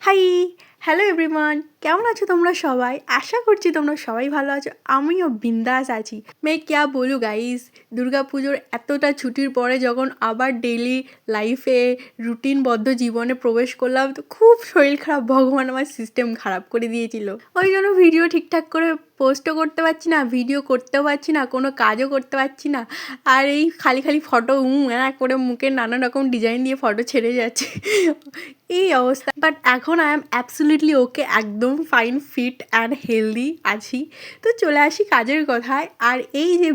High! Hello everyone! কেমন আছো তোমরা সবাই? আশা করছি তোমরা সবাই ভালো আছো। আমিও বিন্দাস আছি। मैं क्या बोलूँ গাইস, দুর্গাপুজোর এতটা ছুটির পরে যখন আবার ডেইলি লাইফে রুটিনবদ্ধ জীবনে প্রবেশ করলাম, তো খুব শরীর খারাপ। ভগবান আমার সিস্টেম খারাপ করে দিয়েছিল। ওই জন্য ভিডিও ঠিকঠাক করে পোস্টও করতে পারছি না, ভিডিও করতেও পারছি না, কোনো কাজও করতে পারছি না। আর এই খালি ফটো করে মুখে নানা রকম ডিজাইন দিয়ে ফটো ছেড়ে যাচ্ছে। এই অবস্থা। বাট এখন আই এম অ্যাবসলিউটলি ওকে, একদম ফাইন, ফিট অ্যান্ড হেলদি আছি। তো চলে আসি কাজের কথায়। আর এই যে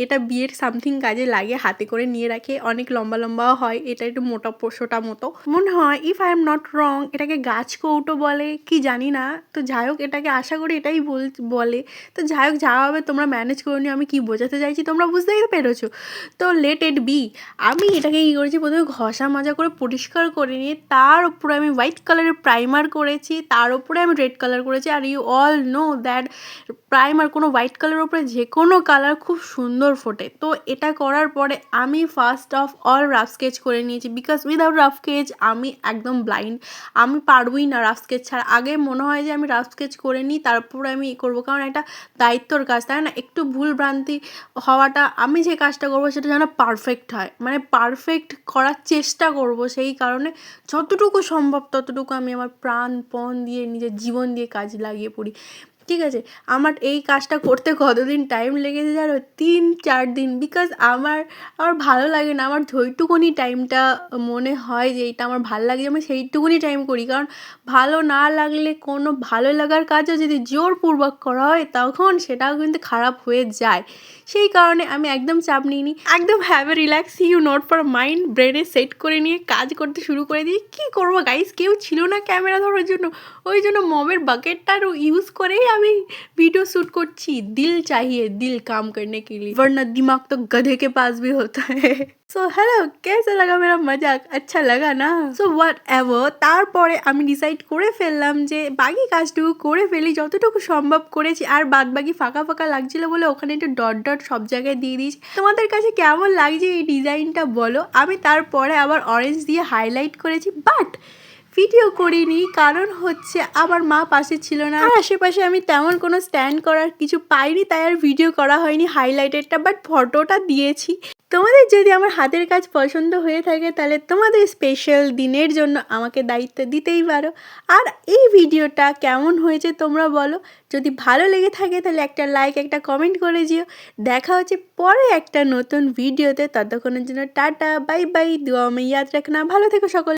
এটা বিয়ের সামথিং কাজে লাগে, হাতে করে নিয়ে রাখে, অনেক লম্বাও হয়। এটা একটু মোটা পোষোটা মতো মনে হয়, if I am not wrong এটাকে গাছ কৌটো বলে কি জানি না। তো যাই হোক, এটাকে আশা করি এটাই বলে। তো যাই হোক, যা হবে তোমরা ম্যানেজ করে নিও। আমি কি বোঝাতে চাইছি তোমরা বুঝতেই পেরেছো। তো লেট ইট বি। আমি এটাকে কী করেছি, প্রথমে ঘষা মাজা করে পরিষ্কার করে নিয়ে তার উপরে আমি হোয়াইট কালারের প্রাইমার করেছি, তার উপরে আমি রেড কালার করেছি। আর you all know that primer কোনো হোয়াইট কালারের উপরে যে কোনো কালার খুব সুন্দর ফোটে। তো এটা করার পরে আমি first of all rough sketch করে নিয়েছি, বিকজ উইদাউট রাফ স্কেচ আমি একদম ব্লাইন্ড। আমি পারবই না রাফ স্কেচ ছাড়া। আগে মনে হয় যে আমি রাফ স্কেচ করে নিই, তারপরে আমি করবো, কারণ একটা দায়িত্বর কাজ, তাই না? একটু ভুল ভ্রান্তি হওয়াটা, আমি যে কাজটা করবো সেটা যেন পারফেক্ট হয়, মানে পারফেক্ট করার চেষ্টা করব। সেই কারণে যতটুকু সম্ভব ততটুকু আমি আমার প্রাণপণ দিয়ে, নিজের জীবন দিয়ে কাজ লাগিয়ে পড়ি। ঠিক আছে, আমার এই কাজটা করতে কতদিন টাইম লেগেছে জানো? 3-4 দিন। বিকজ আমার ভালো লাগে না। আমার যেইটুকুনি টাইমটা মনে হয় যে এইটা আমার ভালো লাগে, আমি সেইটুকুনি টাইম করি। কারণ ভালো না লাগলে, কোনো ভালো লাগার কাজও যদি জোরপূর্বক করা হয়, তখন সেটাও কিন্তু খারাপ হয়ে যায়। সেই কারণে আমি একদম চাপ নিইনি, একদম have a relax you not for mind, ব্রেনে সেট করে নিয়ে কাজ করতে শুরু করে দিই। কী করবো গাইস, কেউ ছিল না ক্যামেরা ধরার জন্য। ওই জন্য মমের বাকেটটা ইউজ করেই আমি वीडियो शूट করছি। दिल चाहिए दिल काम करने के लिए, वरना दिमाग तो गधे के पास भी होता है। সো হ্যালো, कैसा लगा मेरा मजाक? अच्छा लगा ना? সো হোয়াট এভার, তারপরে আমি ডিসাইড করে ফেললাম যে বাকি কাজটুকু করে ফেলি, যতটুকু সম্ভব করেছি। আর বাদ বাকি ফাঁকা লাগছিল বলে ওখানে একটু ডট সব জায়গায় দিয়ে দিয়েছি। তোমাদের কাছে কেমন লাগছে এই ডিজাইনটা বলো। আমি তারপরে আবার অরেঞ্জ দিয়ে হাইলাইট করেছি, বাট ভিডিও করিনি, কারণ হচ্ছে আমার মা পাশে ছিল না, আর আশেপাশে আমি তেমন কোনো স্ট্যান্ড করার কিছু পাইনি, তাই আর ভিডিও করা হয়নি হাইলাইটেডটা, বাট ফটোটা দিয়েছি। তোমাদের যদি আমার হাতের কাজ পছন্দ হয়ে থাকে, তাহলে তোমাদের স্পেশাল দিনের জন্য আমাকে দায়িত্ব দিতেই পারো। আর এই ভিডিওটা কেমন হয়েছে তোমরা বলো। যদি ভালো লেগে থাকে তাহলে একটা লাইক, একটা কমেন্ট করে দিও। দেখা হচ্ছে পরে একটা নতুন ভিডিওতে। ততক্ষণের জন্য টাটা, বাই বাই, দুয়া মে ইয়াদ রাখনা, ভালো থেকো সকলে।